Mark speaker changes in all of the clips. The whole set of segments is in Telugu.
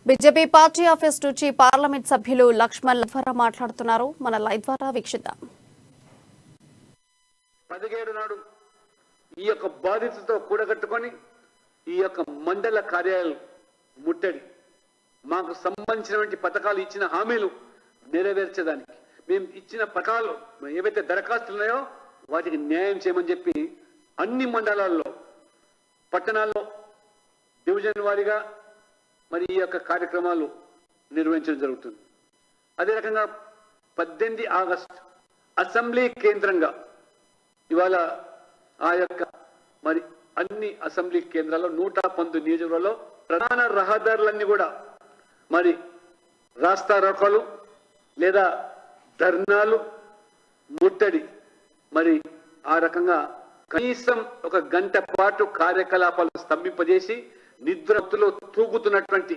Speaker 1: బీజేపీ పార్టీ ఆఫీస్ నుంచి పార్లమెంట్ సభ్యులు లక్ష్మణ్ లవరా మాట్లాడుతున్నారు. మన లైవ్ ద్వారా వీక్షిద్దాం.
Speaker 2: 17 నాడు ఈ యొక్క బాధితులతో కూడగట్టుకొని ఈ యొక్క మండల కార్యాలయాలు ముట్టడి మాకు సంబంధించినటువంటి పథకాలు ఇచ్చిన హామీలు నెరవేర్చడానికి మేము ఇచ్చిన పథకాలు ఏవైతే దరఖాస్తులు ఉన్నాయో వాటికి న్యాయం చేయమని చెప్పి అన్ని మండలాల్లో పట్టణాల్లో డివిజన్ వారీగా మరి ఈ యొక్క కార్యక్రమాలు నిర్వహించడం జరుగుతుంది. అదే రకంగా 18 ఆగస్టు అసెంబ్లీ కేంద్రంగా ఇవాళ ఆ యొక్క మరి అన్ని అసెంబ్లీ కేంద్రాల్లో 119 నియోజకవర్గాల్లో ప్రధాన రహదారులన్నీ కూడా మరి రాస్తా రోకోలు లేదా ధర్నాలు ముట్టడి మరి ఆ రకంగా కనీసం 1 గంట పాటు కార్యకలాపాలు స్తంభింపజేసి నిద్రలో తూగుతున్నటువంటి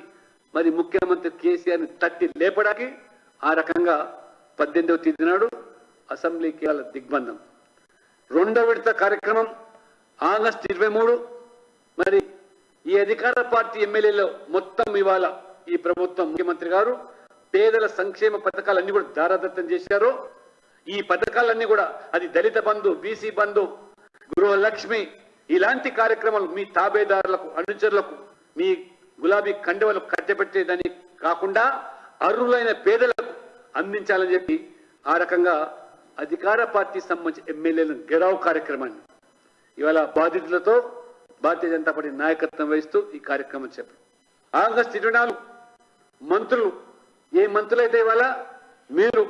Speaker 2: మరి ముఖ్యమంత్రి కేసీఆర్ని తట్టి లేపడానికి ఆ రకంగా 18వ తేదీ నాడు అసెంబ్లీకి దిగ్బంధం. 2వ విడత కార్యక్రమం ఆగస్టు 23 మరి ఈ అధికార పార్టీ ఎమ్మెల్యేలో మొత్తం ఇవాళ ఈ ప్రభుత్వం ముఖ్యమంత్రి గారు పేదల సంక్షేమ పథకాలన్నీ కూడా దారాదత్తం చేశారు. ఈ పథకాలన్నీ కూడా అది దళిత బంధు, బీసీ బంధు, గృహలక్ష్మి ఇలాంటి కార్యక్రమాలు మీ తాబేదారులకు అనుచరులకు మీ గులాబీ కండవలు కట్టబెట్టేదని కాకుండా అర్హులైన పేదలకు అందించాలని చెప్పి ఆ రకంగా అధికార పార్టీ సంబంధించిన ఎమ్మెల్యేలను గెరావ్ కార్యక్రమాన్ని ఇవాళ బాధితులతో భారతీయ జనతా పార్టీ నాయకత్వం వహిస్తూ ఈ కార్యక్రమం చెప్పారు. ఆగస్టు 24 మంత్రులు ఏ మంత్రులైతే ఇవాళ మీరు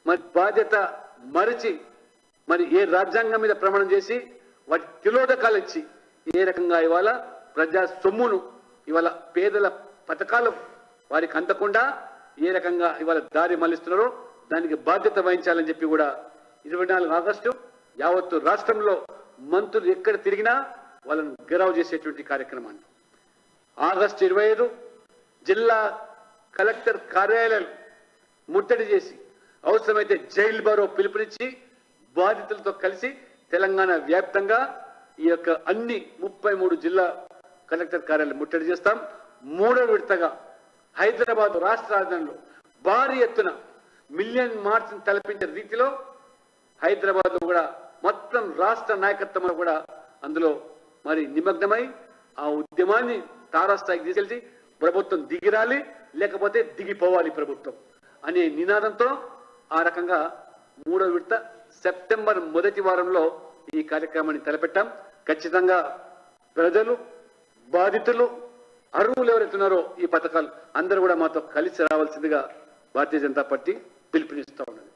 Speaker 2: మరి బాధ్యత మరిచి మరి ఏ రాజ్యాంగం మీద ప్రమాణం చేసి వాటి తిలోదకాలు ఇచ్చి ఏ రకంగా ఇవాళ ప్రజా సొమ్మును ఇవాళ పేదల పథకాలు వారికి అందకుండా ఏ రకంగా ఇవాళ దారి మళ్లిస్తున్నారో దానికి బాధ్యత వహించాలని చెప్పి కూడా 24 ఆగస్టు యావత్తు రాష్ట్రంలో మంత్రులు ఎక్కడ తిరిగినా వాళ్ళను గెరావ్ చేసేటువంటి కార్యక్రమాన్ని. ఆగస్టు 25 జిల్లా కలెక్టర్ కార్యాలయాలు ముట్టడి చేసి అవసరమైతే జైలు బారో పిలుపునిచ్చి బాధితులతో కలిసి తెలంగాణ వ్యాప్తంగా ఈ యొక్క అన్ని 33 జిల్లా కలెక్టర్ కార్యాలయాలు ముట్టడి చేస్తాం. 3వ విడతగా హైదరాబాద్ రాష్ట్ర రాజధానిలో భారీ ఎత్తున మిలియన్ మార్చ్ని తలపించే రీతిలో హైదరాబాద్ లో కూడా మొత్తం రాష్ట్ర నాయకత్వంలో కూడా అందులో మరి నిమగ్నమై ఆ ఉద్యమాన్ని తారాస్థాయికి తీసుకెళ్చి ప్రభుత్వం దిగిరాలి లేకపోతే దిగిపోవాలి ప్రభుత్వం అనే నినాదంతో ఆ రకంగా 3వ విడత సెప్టెంబర్ మొదటి వారంలో ఈ కార్యక్రమాన్ని తలపెట్టాం. ఖచ్చితంగా ప్రజలు, బాధితులు, అర్హులు ఎవరైతున్నారో ఈ పథకాలు అందరూ కూడా మాతో కలిసి రావాల్సిందిగా భారతీయ జనతా పార్టీ పిలుపునిస్తూ ఉన్నది.